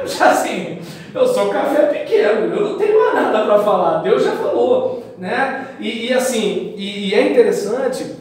já assim, eu sou café pequeno, eu não tenho mais nada para falar, Deus já falou, né? E é interessante,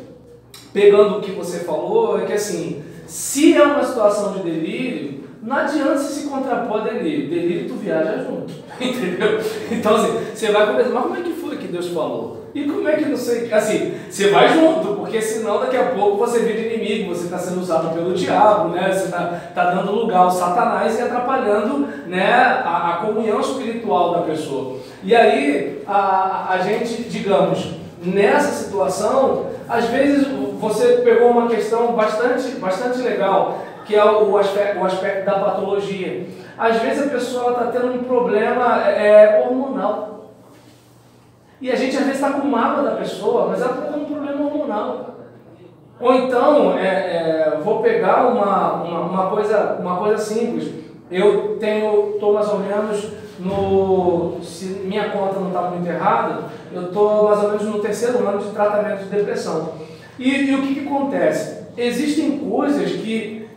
pegando o que você falou, é que assim, se é uma situação de delírio, não adianta se contrapor a delírio. Delírio tu viaja junto, entendeu? Então assim, você vai conversar, mas como é que foi que Deus falou? E como é que não sei, assim, você vai junto, porque senão daqui a pouco você vira inimigo, você está sendo usado pelo diabo, né? Você tá dando lugar ao Satanás e atrapalhando, né, a comunhão espiritual da pessoa. E aí, a gente, digamos, nessa situação, às vezes você pegou uma questão bastante legal, que é o aspecto da patologia. Às vezes a pessoa está tendo um problema hormonal. E a gente às vezes está com mágoa da pessoa, mas ela está tendo um problema hormonal. Ou então, vou pegar uma coisa simples. Eu estou mais ou menos se minha conta não está muito errada, eu estou mais ou menos no 3º ano de tratamento de depressão. E o que acontece? Existem coisas que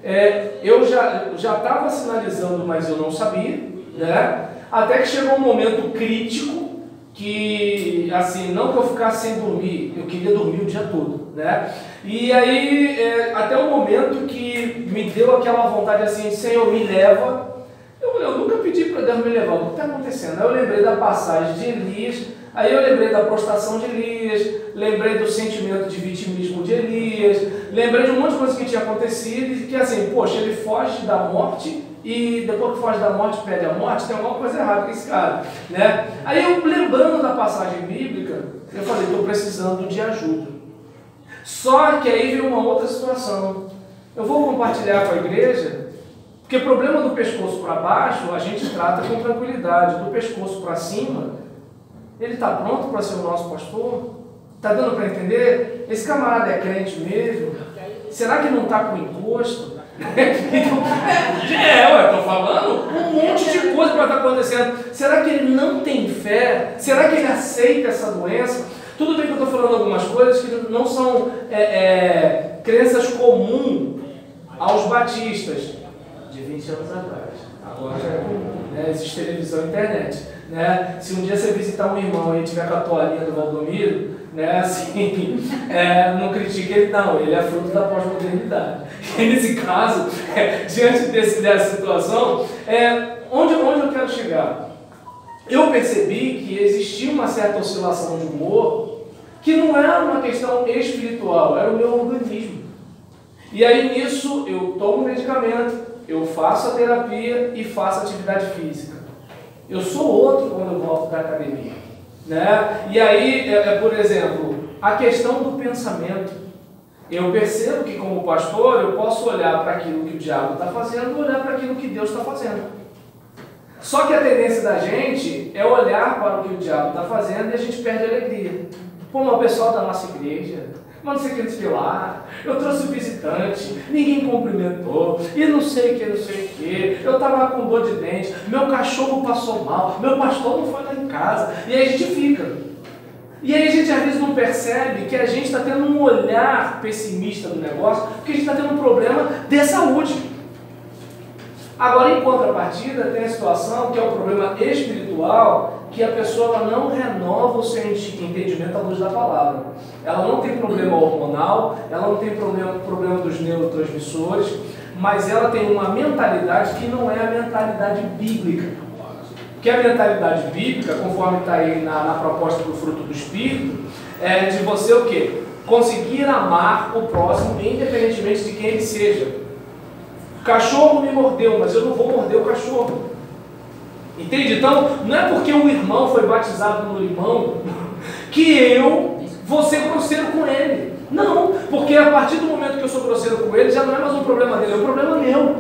eu já estava sinalizando, mas eu não sabia, né? Até que chegou um momento crítico que, assim, não que eu ficasse sem dormir, eu queria dormir o dia todo, né? E aí, até o momento que me deu aquela vontade assim, Senhor, me leva. Eu nunca pedi para Deus me levar, o que está acontecendo? Aí eu lembrei da passagem de Elias, aí eu lembrei da prostração de Elias, lembrei do sentimento de vitimismo de Elias, lembrei de um monte de coisas que tinha acontecido e que assim, poxa, ele foge da morte e depois que foge da morte pede a morte, tem alguma coisa errada com esse cara, né? Aí eu, lembrando da passagem bíblica, eu falei, estou precisando de ajuda. Só que aí veio uma outra situação. Eu vou compartilhar com a igreja, porque o problema do pescoço para baixo a gente trata com tranquilidade, do pescoço para cima, ele está pronto para ser o nosso pastor? Está dando para entender? Esse camarada é crente mesmo? Será que não está com encosto? Estou falando um monte de coisa para estar acontecendo. Será que ele não tem fé? Será que ele aceita essa doença? Tudo bem que eu estou falando algumas coisas que não são crenças comuns aos batistas de 20 anos atrás. Agora já é comum, né? Existe televisão e internet, né? Se um dia você visitar um irmão e tiver com a toalhinha do Valdomiro, né, assim, não critique ele não, ele é fruto da pós-modernidade. E nesse caso, diante dessa situação, onde eu quero chegar? Eu percebi que existia uma certa oscilação de humor que não era uma questão espiritual, era o meu organismo. E aí nisso eu tomo medicamento, eu faço a terapia e faço atividade física. Eu sou outro quando eu volto da academia, né? E aí, por exemplo, a questão do pensamento. Eu percebo que como pastor eu posso olhar para aquilo que o diabo está fazendo e olhar para aquilo que Deus está fazendo. Só que a tendência da gente é olhar para o que o diabo está fazendo e a gente perde a alegria. Pô, mas o pessoal da nossa igreja, mas não sei o que eles lá, eu trouxe visitante, ninguém cumprimentou, e não sei o que, eu estava com dor de dente, meu cachorro passou mal, meu pastor não foi lá em casa, e aí a gente fica. E aí a gente às vezes não percebe que a gente está tendo um olhar pessimista do negócio, porque a gente está tendo um problema de saúde. Agora, em contrapartida, tem a situação que é o problema espiritual, que a pessoa ela não renova o seu entendimento à luz da palavra. Ela não tem problema hormonal, ela não tem problema dos neurotransmissores, mas ela tem uma mentalidade que não é a mentalidade bíblica. Porque a mentalidade bíblica, conforme está aí na proposta do fruto do Espírito, é de você o quê? Conseguir amar o próximo, independentemente de quem ele seja. O cachorro me mordeu, mas eu não vou morder o cachorro. Entende? Então, não é porque um irmão foi batizado no limão que eu vou ser grosseiro com ele. Não, porque a partir do momento que eu sou grosseiro com ele, já não é mais um problema dele, é um problema meu.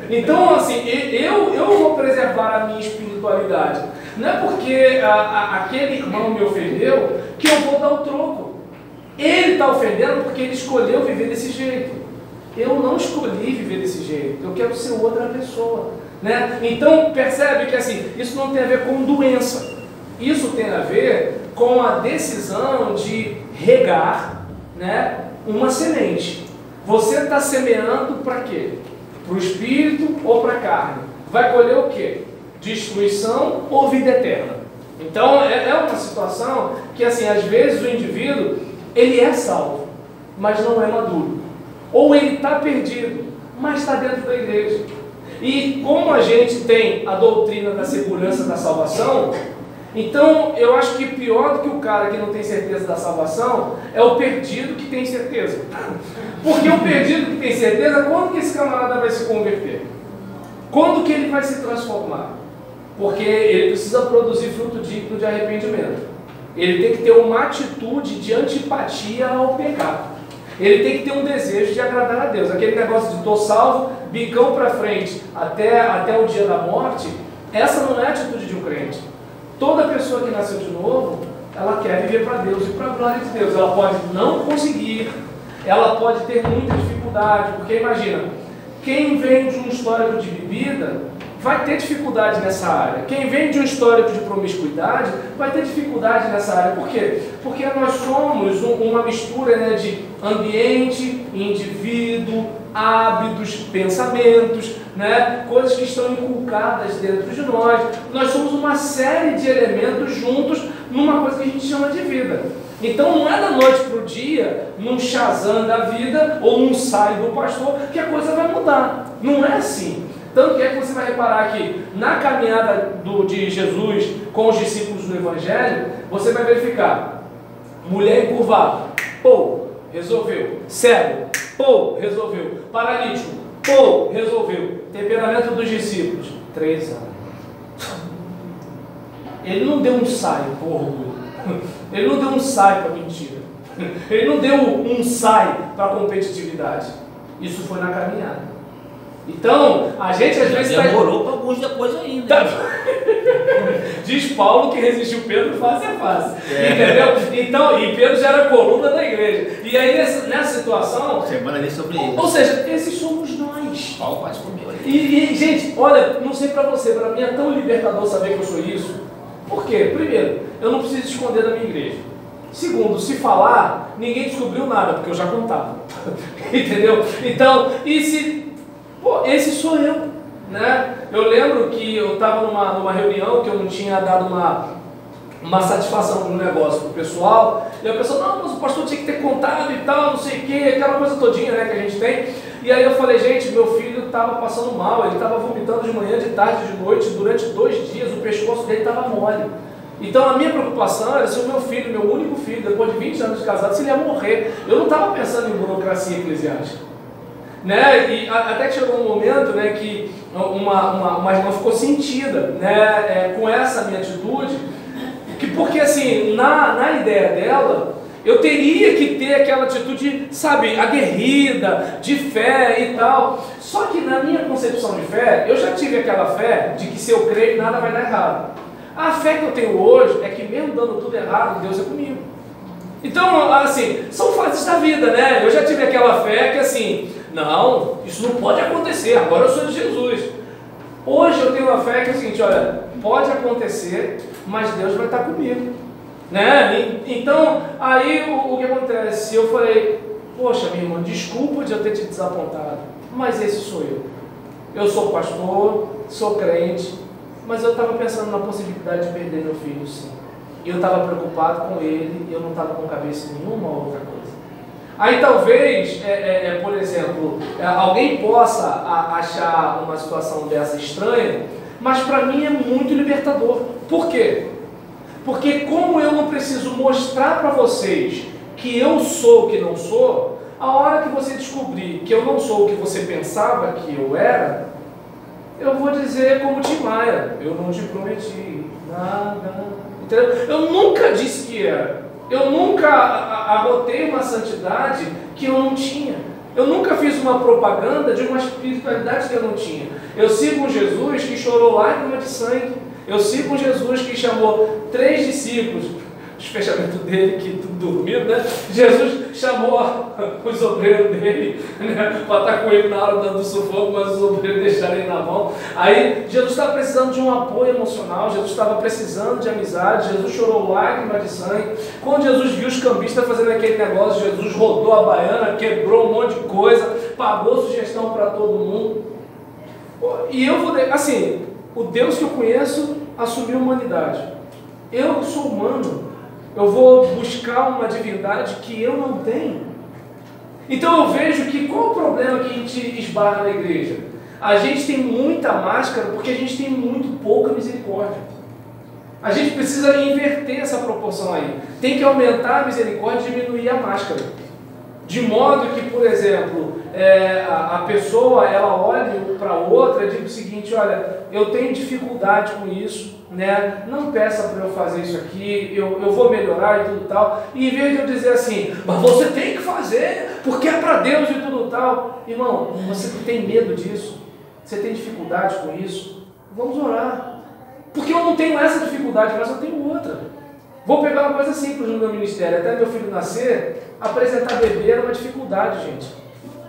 Então, assim, eu vou preservar a minha espiritualidade. Não é porque aquele irmão me ofendeu que eu vou dar o troco. Ele está ofendendo porque ele escolheu viver desse jeito. Eu não escolhi viver desse jeito, eu quero ser outra pessoa, né? Então, percebe que assim, isso não tem a ver com doença. Isso tem a ver com a decisão de regar, né, uma semente. Você está semeando para quê? Para o espírito ou para a carne? vai colher o quê? Destruição ou vida eterna. Então é uma situação que, assim, às vezes o indivíduo, ele é salvo, mas não é maduro. Ou ele está perdido, mas está dentro da igreja. E como a gente tem a doutrina da segurança da salvação, então eu acho que pior do que o cara que não tem certeza da salvação é o perdido que tem certeza. Porque o perdido que tem certeza, quando que esse camarada vai se converter? Quando que ele vai se transformar? Porque ele precisa produzir fruto digno de arrependimento. Ele tem que ter uma atitude de antipatia ao pecado. Ele tem que ter um desejo de agradar a Deus. Aquele negócio de tô salvo, bicão para frente, até o dia da morte, essa não é a atitude de um crente. Toda pessoa que nasceu de novo, ela quer viver para Deus e para a glória de Deus. Ela pode não conseguir, ela pode ter muita dificuldade, porque imagina, quem vem de um histórico de bebida vai ter dificuldade nessa área. Quem vem de um histórico de promiscuidade vai ter dificuldade nessa área. Por quê? Porque nós somos uma mistura, né, de ambiente, indivíduo, hábitos, pensamentos, né, coisas que estão inculcadas dentro de nós. Nós somos uma série de elementos juntos numa coisa que a gente chama de vida. Então não é da noite para o dia, num Shazam da vida ou num sai do pastor, que a coisa vai mudar. Não é assim. Tanto que é que você vai reparar que na caminhada de Jesus com os discípulos do Evangelho, você vai verificar: mulher encurvada, pô, resolveu. Cego, pô, resolveu. Paralítico, pô, resolveu. Temperamento dos discípulos, 3 anos. Ele não deu um sai para orgulho. Ele não deu um sai para mentira. Ele não deu um sai para competitividade. Isso foi na caminhada. Então, a gente às vezes demorou para alguns depois ainda. Diz Paulo que resistiu Pedro face a face. Entendeu? Então, e Pedro já era coluna da igreja. E aí nessa situação. Semana ali sobre ele. Ou seja, esses somos nós. Paulo quase comeu ali. E, gente, olha, não sei para você, para mim é tão libertador saber que eu sou isso. Por quê? Primeiro, eu não preciso esconder da minha igreja. Segundo, se falar, ninguém descobriu nada, porque eu já contava. Entendeu? Então, e se. Pô, esse sou eu, né? Eu lembro que eu estava numa reunião que eu não tinha dado uma satisfação no negócio pro pessoal, e a pessoa, não, mas o pastor tinha que ter contado e tal, não sei o que, aquela coisa todinha, né, que a gente tem. E aí eu falei, gente, meu filho estava passando mal, ele estava vomitando de manhã, de tarde, de noite, durante 2 dias, o pescoço dele estava mole. Então a minha preocupação era se o meu filho, meu único filho, depois de 20 anos de casado, se ele ia morrer. Eu não estava pensando em burocracia eclesiástica. Né? E até que chegou um momento, né, que uma irmã ficou sentida, né, com essa minha atitude, porque assim, na ideia dela, eu teria que ter aquela atitude, sabe, aguerrida, de fé e tal. Só que na minha concepção de fé, eu já tive aquela fé de que se eu creio nada vai dar errado. A fé que eu tenho hoje é que mesmo dando tudo errado, Deus é comigo. Então, assim, são fases da vida, né? Eu já tive aquela fé que assim, não, isso não pode acontecer, agora eu sou de Jesus. Hoje eu tenho uma fé que é o seguinte, olha, pode acontecer, mas Deus vai estar comigo, né? Então, aí o que acontece? Eu falei, poxa, minha irmã, desculpa de eu ter te desapontado, mas esse sou eu. Eu sou pastor, sou crente, mas eu estava pensando na possibilidade de perder meu filho, sim. E eu estava preocupado com ele, e eu não estava com cabeça em nenhuma outra coisa. Aí talvez, por exemplo, alguém possa achar uma situação dessa estranha, mas para mim é muito libertador. Por quê? Porque como eu não preciso mostrar para vocês que eu sou o que não sou, a hora que você descobrir que eu não sou o que você pensava que eu era, eu vou dizer como Tim Maia, eu não te prometi nada. Entendeu? Eu nunca disse que era. Eu nunca arrotei uma santidade que eu não tinha. Eu nunca fiz uma propaganda de uma espiritualidade que eu não tinha. Eu sigo um Jesus que chorou lágrima de sangue. Eu sigo um Jesus que chamou 3 discípulos, os fechamentos dele que tudo dormido, né? Jesus chamou os obreiros dele, né, para estar com ele na hora do sufoco, mas os obreiros deixaram ele na mão. Aí Jesus estava precisando de um apoio emocional, Jesus estava precisando de amizade, Jesus chorou lágrima de sangue. Quando Jesus viu os cambistas fazendo aquele negócio, Jesus rodou a baiana, quebrou um monte de coisa, pagou sugestão para todo mundo. E eu vou, assim, o Deus que eu conheço assumiu a humanidade. Eu que sou humano, eu vou buscar uma divindade que eu não tenho. Então eu vejo que qual o problema que a gente esbarra na igreja? A gente tem muita máscara porque a gente tem muito pouca misericórdia. A gente precisa inverter essa proporção aí. Tem que aumentar a misericórdia e diminuir a máscara. De modo que, por exemplo, a pessoa ela olhe para outra e diga o seguinte: olha, eu tenho dificuldade com isso, né? Não peça para eu fazer isso aqui, eu vou melhorar e tudo tal. E em vez de eu dizer assim, mas você tem que fazer, porque é para Deus e tudo tal. Irmão, você tem medo disso? Você tem dificuldade com isso? Vamos orar. Porque eu não tenho essa dificuldade, mas eu tenho outra. Vou pegar uma coisa simples no meu ministério. Até meu filho nascer, apresentar bebê era uma dificuldade, gente.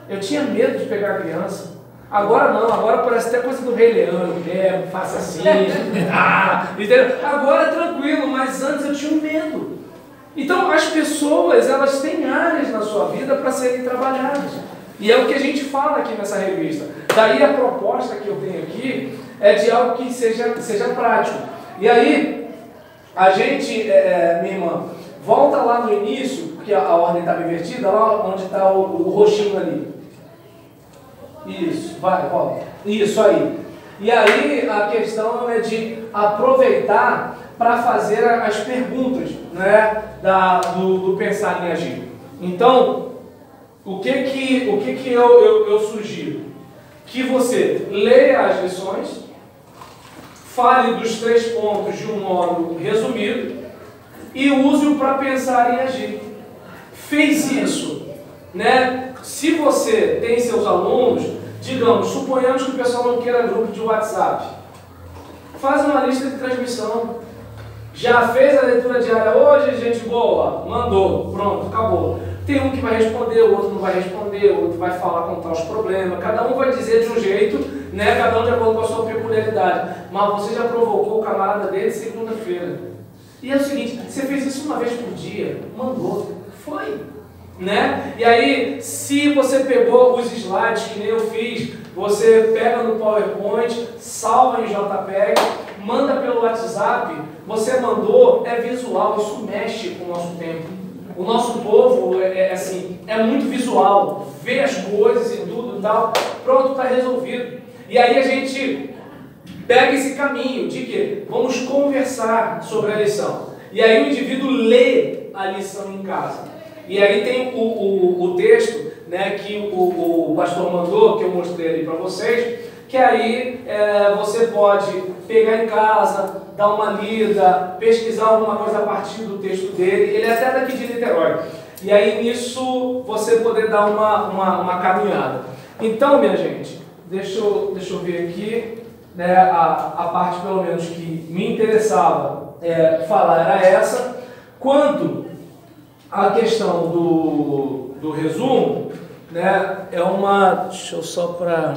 Eu tinha medo de pegar a criança. Agora não, agora parece até coisa do Rei Leão. Eu faço assim, entendeu? Agora é tranquilo, mas antes eu tinha um medo. Então as pessoas, elas têm áreas na sua vida para serem trabalhadas. E é o que a gente fala aqui nessa revista. Daí a proposta que eu tenho aqui é de algo que seja prático. E aí, a gente, minha irmã, volta lá no início, porque a ordem estava invertida, lá onde está o roxinho ali. Isso, vai, volta. Isso aí. E aí a questão é de aproveitar para fazer as perguntas, né, do pensar em agir. Então, o que eu sugiro? Que você leia as lições, fale dos 3 pontos de um modo resumido e use-o para pensar em agir. Fez isso, né? Se você tem seus alunos, digamos, suponhamos que o pessoal não queira grupo de WhatsApp, faz uma lista de transmissão. Já fez a leitura diária hoje, gente boa? Mandou, pronto, acabou. Tem um que vai responder, o outro não vai responder, o outro vai falar, contar os problemas. Cada um vai dizer de um jeito, né? Cada um de acordo com a sua peculiaridade. Mas você já provocou o camarada dele segunda-feira. E é o seguinte, você fez isso uma vez por dia, mandou, foi. Né? E aí, se você pegou os slides, que nem eu fiz, você pega no PowerPoint, salva em JPEG, manda pelo WhatsApp, você mandou, é visual, isso mexe com o nosso tempo. O nosso povo é muito visual, vê as coisas e tudo e tal, pronto, está resolvido. E aí a gente pega esse caminho de que vamos conversar sobre a lição. E aí o indivíduo lê a lição em casa. E aí tem o texto, né, que o pastor mandou, que eu mostrei ali para vocês, que aí você pode pegar em casa, dar uma lida, pesquisar alguma coisa a partir do texto dele. Ele é até daqui de Niterói. E aí nisso você poder dar uma caminhada. Então, minha gente, deixa eu ver aqui, né, a parte pelo menos que me interessava falar era essa. Quanto à questão do resumo, né, deixa eu só para